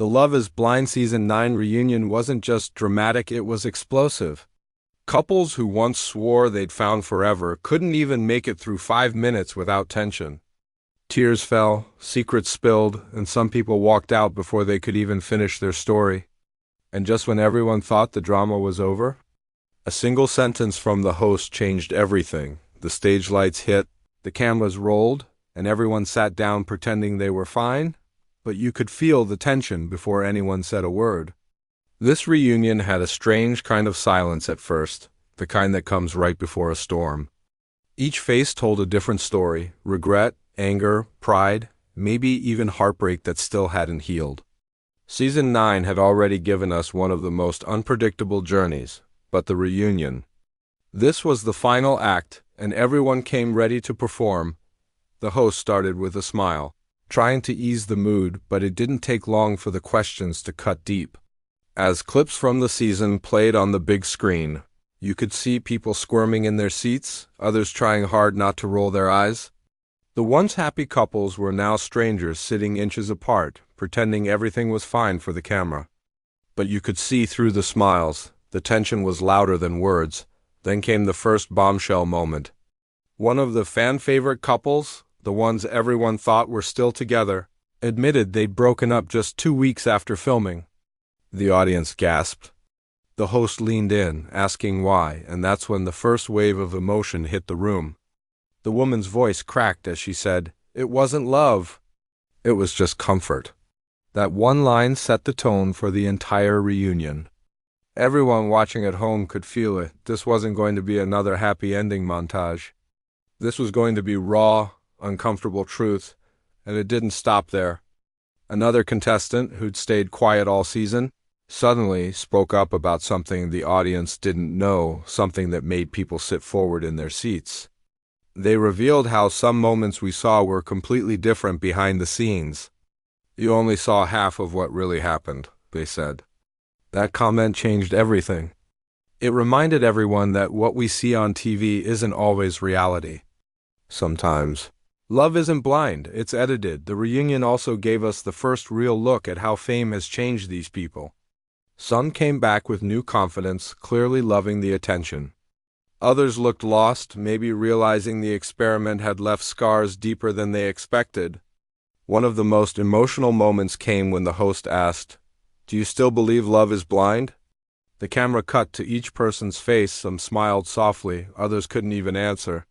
The Love is Blind Season 9 reunion wasn't just dramatic, it was explosive. Couples who once swore they'd found forever couldn't even make it through 5 minutes without tension. Tears fell, secrets spilled, and some people walked out before they could even finish their story. And just when everyone thought the drama was over, a single sentence from the host changed everything. The stage lights hit, the cameras rolled, and everyone sat down pretending they were fine, but you could feel the tension before anyone said a word. This reunion had a strange kind of silence at first, the kind that comes right before a storm. Each face told a different story: regret, anger, pride, maybe even heartbreak that still hadn't healed. Season 9 had already given us one of the most unpredictable journeys, but the reunion. This was the final act, and everyone came ready to perform. The host started with a smile, trying to ease the mood, but it didn't take long for the questions to cut deep. As clips from the season played on the big screen, you could see people squirming in their seats, others trying hard not to roll their eyes. The once happy couples were now strangers sitting inches apart, pretending everything was fine for the camera. But you could see through the smiles. The tension was louder than words. Then came the first bombshell moment. One of the fan-favorite couples, the ones everyone thought were still together, admitted they'd broken up just 2 weeks after filming. The audience gasped. The host leaned in, asking why, and that's when the first wave of emotion hit the room. The woman's voice cracked as she said, "It wasn't love. It was just comfort." That one line set the tone for the entire reunion. Everyone watching at home could feel it. This wasn't going to be another happy ending montage. This was going to be raw, uncomfortable truth, and it didn't stop there. Another contestant, who'd stayed quiet all season, suddenly spoke up about something the audience didn't know, something that made people sit forward in their seats. They revealed how some moments we saw were completely different behind the scenes. "You only saw half of what really happened," they said. That comment changed everything. It reminded everyone that what we see on TV isn't always reality. Sometimes. Love isn't blind, it's edited. The reunion also gave us the first real look at how fame has changed these people. Some came back with new confidence, clearly loving the attention. Others looked lost, maybe realizing the experiment had left scars deeper than they expected. One of the most emotional moments came when the host asked, "Do you still believe love is blind?" The camera cut to each person's face. Some smiled softly, others couldn't even answer.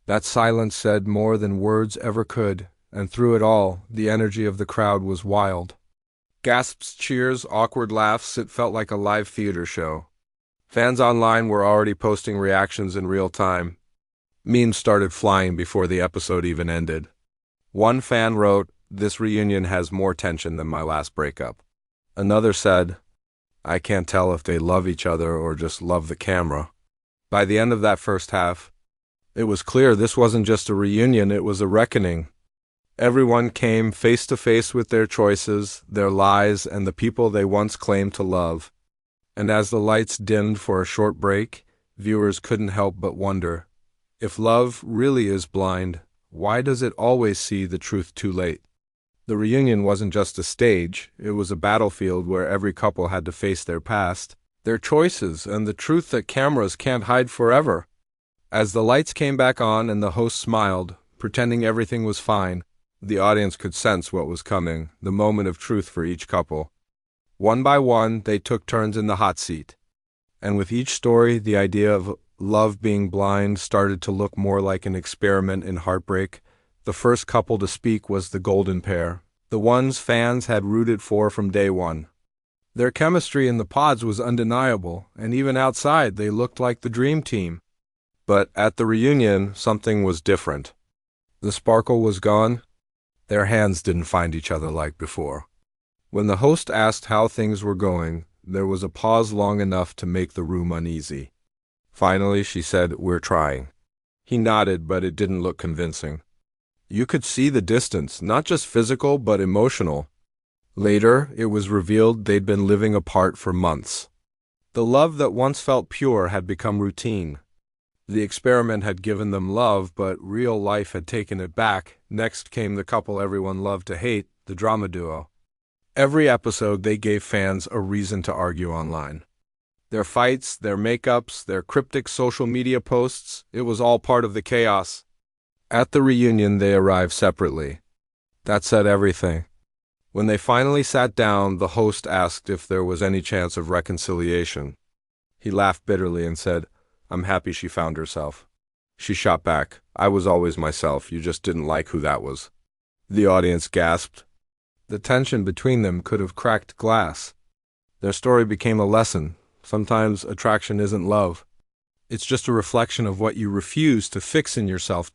That silence said more than words ever could, and through it all, the energy of the crowd was wild. Gasps, cheers, awkward laughs, it felt like a live theater show. Fans online were already posting reactions in real time. Memes started flying before the episode even ended. One fan wrote, "This reunion has more tension than my last breakup." Another said, "I can't tell if they love each other or just love the camera." By the end of that first half, it was clear this wasn't just a reunion, it was a reckoning. Everyone came face to face with their choices, their lies, and the people they once claimed to love. And as the lights dimmed for a short break, viewers couldn't help but wonder, if love really is blind, why does it always see the truth too late? The reunion wasn't just a stage, it was a battlefield where every couple had to face their past, their choices, and the truth that cameras can't hide forever. As the lights came back on and the host smiled, pretending everything was fine, the audience could sense what was coming, the moment of truth for each couple. One by one, they took turns in the hot seat. And with each story, the idea of love being blind started to look more like an experiment in heartbreak. The first couple to speak was the golden pair, the ones fans had rooted for from day one. Their chemistry in the pods was undeniable, and even outside they looked like the dream team. But at the reunion, something was different. The sparkle was gone. Their hands didn't find each other like before. When the host asked how things were going, there was a pause long enough to make the room uneasy. Finally, she said, "We're trying." He nodded, but it didn't look convincing. You could see the distance, not just physical, but emotional. Later, it was revealed they'd been living apart for months. The love that once felt pure had become routine. The experiment had given them love, but real life had taken it back. Next came the couple everyone loved to hate, the drama duo. Every episode, they gave fans a reason to argue online. Their fights, their makeups, their cryptic social media posts, it was all part of the chaos. At the reunion, they arrived separately. That said everything. When they finally sat down, the host asked if there was any chance of reconciliation. He laughed bitterly and said, "I'm happy she found herself." She shot back, "I was always myself, you just didn't like who that was." The audience gasped. The tension between them could have cracked glass. Their story became a lesson. Sometimes attraction isn't love. It's just a reflection of what you refuse to fix in yourself.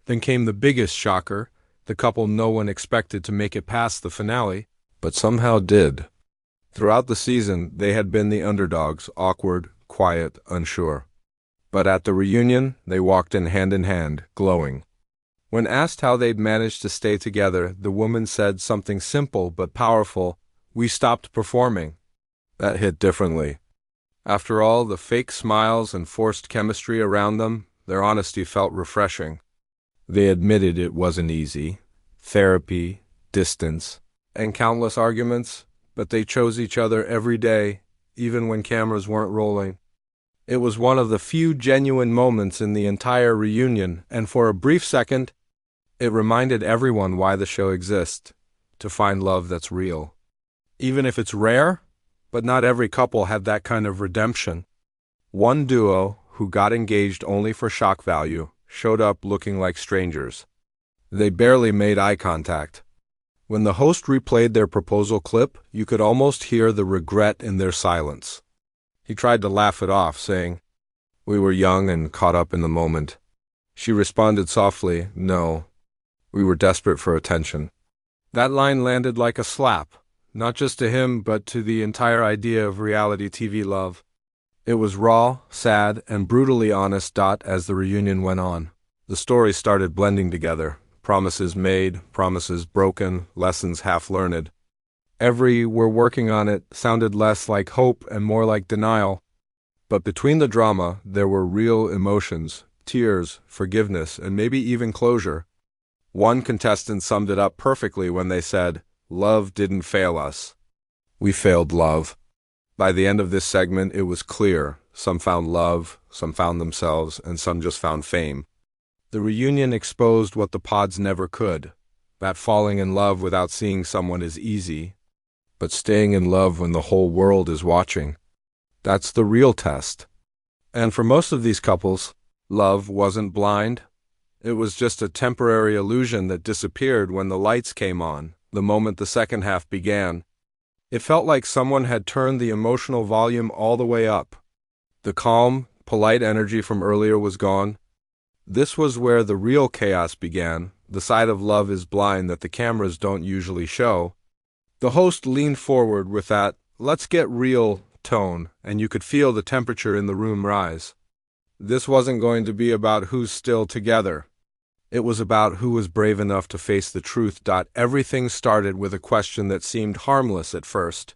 Then came the biggest shocker, the couple no one expected to make it past the finale, but somehow did. Throughout the season, they had been the underdogs, awkward, quiet, unsure. But at the reunion, they walked in hand, glowing. When asked how they'd managed to stay together, the woman said something simple but powerful: "We stopped performing." That hit differently. After all the fake smiles and forced chemistry around them, their honesty felt refreshing. They admitted it wasn't easy. Therapy, distance, and countless arguments, but they chose each other every day, even when cameras weren't rolling. It was one of the few genuine moments in the entire reunion, and for a brief second, it reminded everyone why the show exists, to find love that's real. Even if it's rare, but not every couple had that kind of redemption. One duo, who got engaged only for shock value, showed up looking like strangers. They barely made eye contact. When the host replayed their proposal clip, you could almost hear the regret in their silence. He tried to laugh it off, saying, "We were young and caught up in the moment." She responded softly, "No, we were desperate for attention." That line landed like a slap, not just to him, but to the entire idea of reality TV love. It was raw, sad, and brutally honest. As the reunion went on, the stories started blending together. Promises made, promises broken, lessons half-learned. Every "we're working on it" sounded less like hope and more like denial. But between the drama, there were real emotions, tears, forgiveness, and maybe even closure. One contestant summed it up perfectly when they said, "Love didn't fail us. We failed love." By the end of this segment, it was clear. Some found love, some found themselves, and some just found fame. The reunion exposed what the pods never could, that falling in love without seeing someone is easy, but staying in love when the whole world is watching, that's the real test. And for most of these couples, love wasn't blind. It was just a temporary illusion that disappeared when the lights came on, the moment the second half began. It felt like someone had turned the emotional volume all the way up. The calm, polite energy from earlier was gone. This was where the real chaos began, the side of love is blind that the cameras don't usually show. The host leaned forward with that "let's get real" tone, and you could feel the temperature in the room rise. This wasn't going to be about who's still together. It was about who was brave enough to face the truth. Everything started with a question that seemed harmless at first.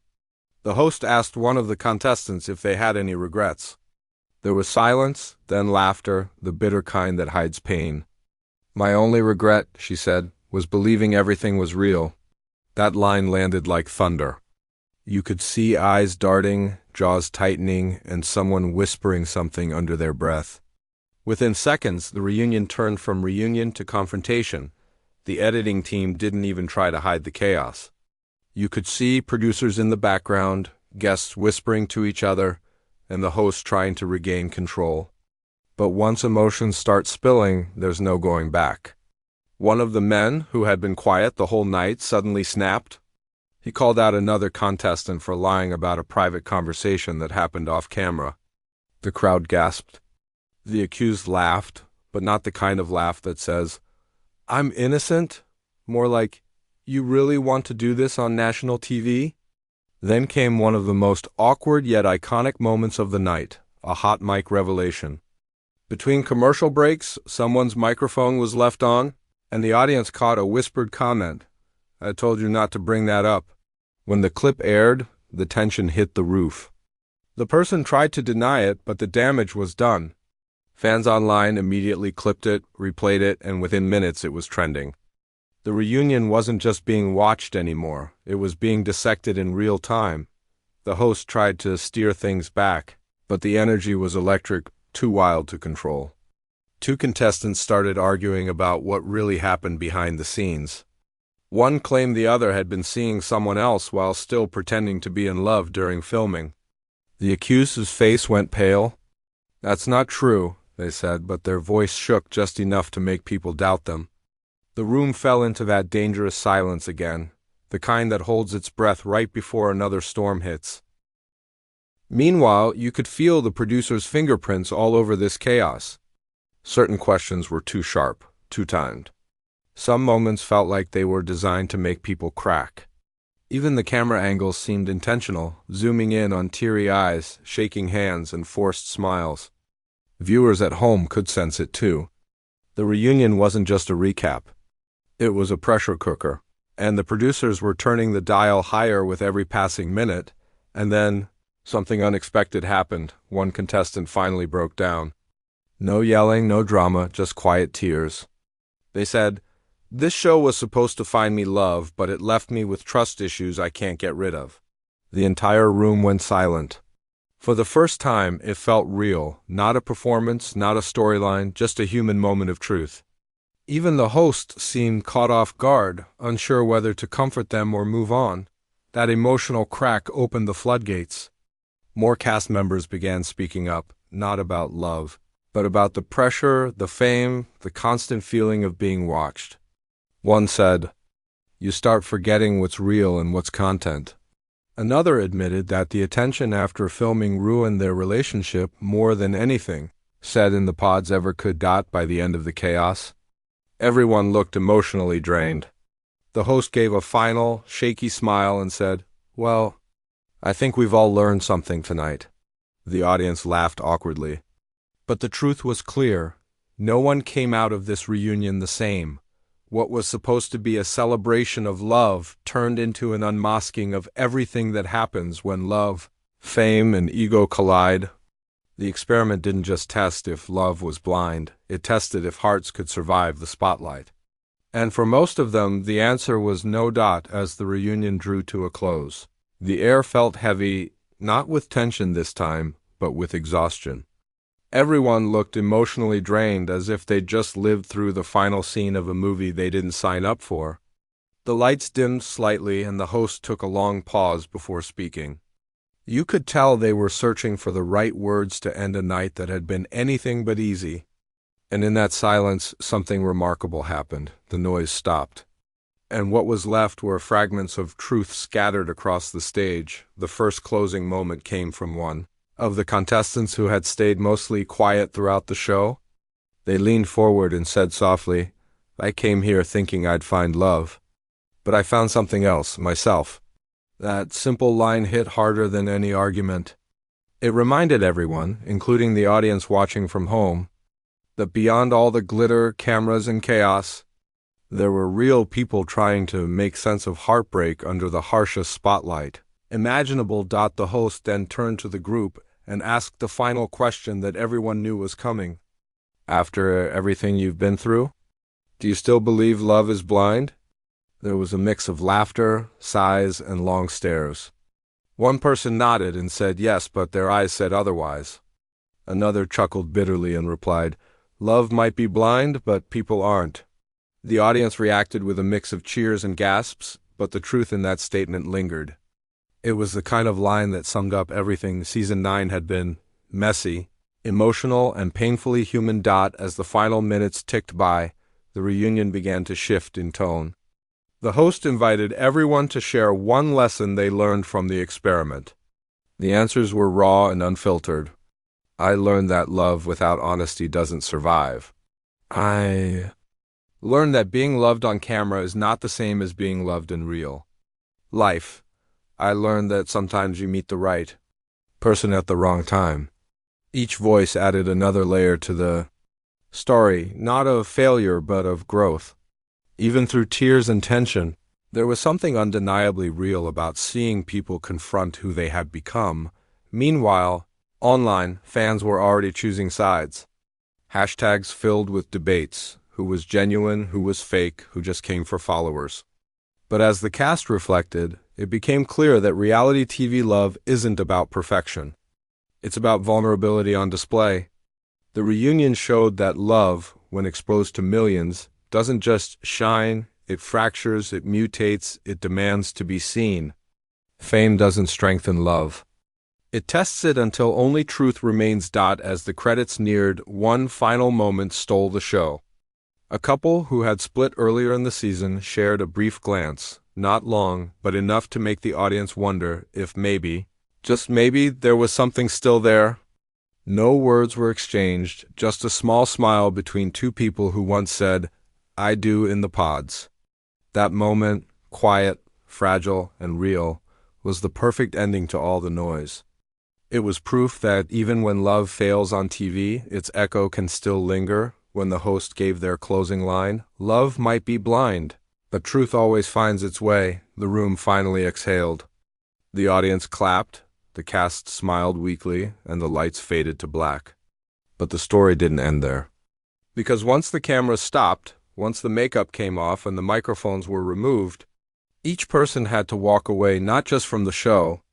The host asked one of the contestants if they had any regrets. There was silence, then laughter, the bitter kind that hides pain. "My only regret," she said, "was believing everything was real." That line landed like thunder. You could see eyes darting, jaws tightening, and someone whispering something under their breath. Within seconds, the reunion turned from reunion to confrontation. The editing team didn't even try to hide the chaos. You could see producers in the background, guests whispering to each other, and the host trying to regain control. But once emotions start spilling, there's no going back. One of the men, who had been quiet the whole night, suddenly snapped. He called out another contestant for lying about a private conversation that happened off camera. The crowd gasped. The accused laughed, but not the kind of laugh that says, "I'm innocent," more like, "You really want to do this on national TV?" Then came one of the most awkward yet iconic moments of the night, a hot mic revelation. Between commercial breaks, someone's microphone was left on, and the audience caught a whispered comment. "I told you not to bring that up." When the clip aired, the tension hit the roof. The person tried to deny it, but the damage was done. Fans online immediately clipped it, replayed it, and within minutes it was trending. The reunion wasn't just being watched anymore, it was being dissected in real time. The host tried to steer things back, but the energy was electric, too wild to control. Two contestants started arguing about what really happened behind the scenes. One claimed the other had been seeing someone else while still pretending to be in love during filming. The accused's face went pale. "That's not true," they said, but their voice shook just enough to make people doubt them. The room fell into that dangerous silence again, the kind that holds its breath right before another storm hits. Meanwhile, you could feel the producer's fingerprints all over this chaos. Certain questions were too sharp, too timed. Some moments felt like they were designed to make people crack. Even the camera angles seemed intentional, zooming in on teary eyes, shaking hands, and forced smiles. Viewers at home could sense it too. The reunion wasn't just a recap. It was a pressure cooker, and the producers were turning the dial higher with every passing minute, and then something unexpected happened. One contestant finally broke down. No yelling, no drama, just quiet tears. They said, "This show was supposed to find me love, but it left me with trust issues I can't get rid of." The entire room went silent. For the first time, it felt real, not a performance, not a storyline, just a human moment of truth. Even the host seemed caught off guard, unsure whether to comfort them or move on. That emotional crack opened the floodgates. More cast members began speaking up, not about love, but about the pressure, the fame, the constant feeling of being watched. One said, "You start forgetting what's real and what's content." Another admitted that the attention after filming ruined their relationship more than anything said in the pods ever could. By the end of the chaos, everyone looked emotionally drained. The host gave a final, shaky smile and said, "Well, I think we've all learned something tonight." The audience laughed awkwardly. But the truth was clear. No one came out of this reunion the same. What was supposed to be a celebration of love turned into an unmasking of everything that happens when love, fame, and ego collide. The experiment didn't just test if love was blind, it tested if hearts could survive the spotlight. And for most of them, the answer was no. As the reunion drew to a close, the air felt heavy, not with tension this time, but with exhaustion. Everyone looked emotionally drained, as if they'd just lived through the final scene of a movie they didn't sign up for. The lights dimmed slightly, and the host took a long pause before speaking. You could tell they were searching for the right words to end a night that had been anything but easy. And in that silence, something remarkable happened. The noise stopped. And what was left were fragments of truth scattered across the stage. The first closing moment came from one of the contestants who had stayed mostly quiet throughout the show. They leaned forward and said softly, "I came here thinking I'd find love, but I found something else, myself." That simple line hit harder than any argument. It reminded everyone, including the audience watching from home, that beyond all the glitter, cameras, and chaos, there were real people trying to make sense of heartbreak under the harshest spotlight imaginable. The host then turned to the group and asked the final question that everyone knew was coming. "After everything you've been through, do you still believe love is blind?" There was a mix of laughter, sighs, and long stares. One person nodded and said yes, but their eyes said otherwise. Another chuckled bitterly and replied, "Love might be blind, but people aren't." The audience reacted with a mix of cheers and gasps, but the truth in that statement lingered. It was the kind of line that summed up everything Season 9 had been: messy, emotional, and painfully human. As the final minutes ticked by, the reunion began to shift in tone. The host invited everyone to share one lesson they learned from the experiment. The answers were raw and unfiltered. "I learned that love without honesty doesn't survive. I learned that being loved on camera is not the same as being loved in real life. I learned that sometimes you meet the right person at the wrong time." Each voice added another layer to the story, not of failure but of growth. Even through tears and tension, there was something undeniably real about seeing people confront who they had become. Meanwhile, online, fans were already choosing sides. Hashtags filled with debates. who was genuine, who was fake, who just came for followers. But as the cast reflected, it became clear that reality TV love isn't about perfection. It's about vulnerability on display. The reunion showed that love, when exposed to millions, doesn't just shine, it fractures, it mutates, it demands to be seen. Fame doesn't strengthen love. It tests it until only truth remains. As the credits neared, one final moment stole the show. A couple who had split earlier in the season shared a brief glance, not long, but enough to make the audience wonder if maybe, just maybe, there was something still there. No words were exchanged, just a small smile between two people who once said, "I do" in the pods. That moment, quiet, fragile, and real, was the perfect ending to all the noise. It was proof that even when love fails on TV, its echo can still linger. When the host gave their closing line, "Love might be blind, but truth always finds its way," the room finally exhaled. The audience clapped, the cast smiled weakly, and the lights faded to black. But the story didn't end there. Because once the cameras stopped, once the makeup came off and the microphones were removed, each person had to walk away not just from the show,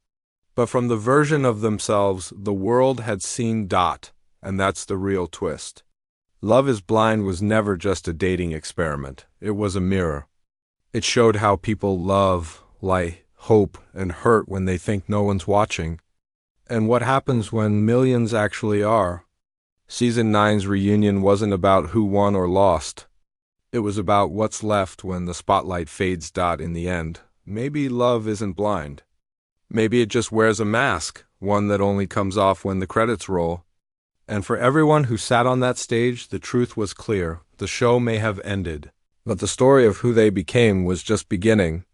but from the version of themselves the world had seen. And that's the real twist. Love is Blind was never just a dating experiment. It was a mirror. It showed how people love, lie, hope, and hurt when they think no one's watching, and what happens when millions actually are. Season 9's reunion wasn't about who won or lost. It was about what's left when the spotlight fades. In the end, maybe love isn't blind. Maybe it just wears a mask, one that only comes off when the credits roll. And for everyone who sat on that stage, the truth was clear. The show may have ended, but the story of who they became was just beginning.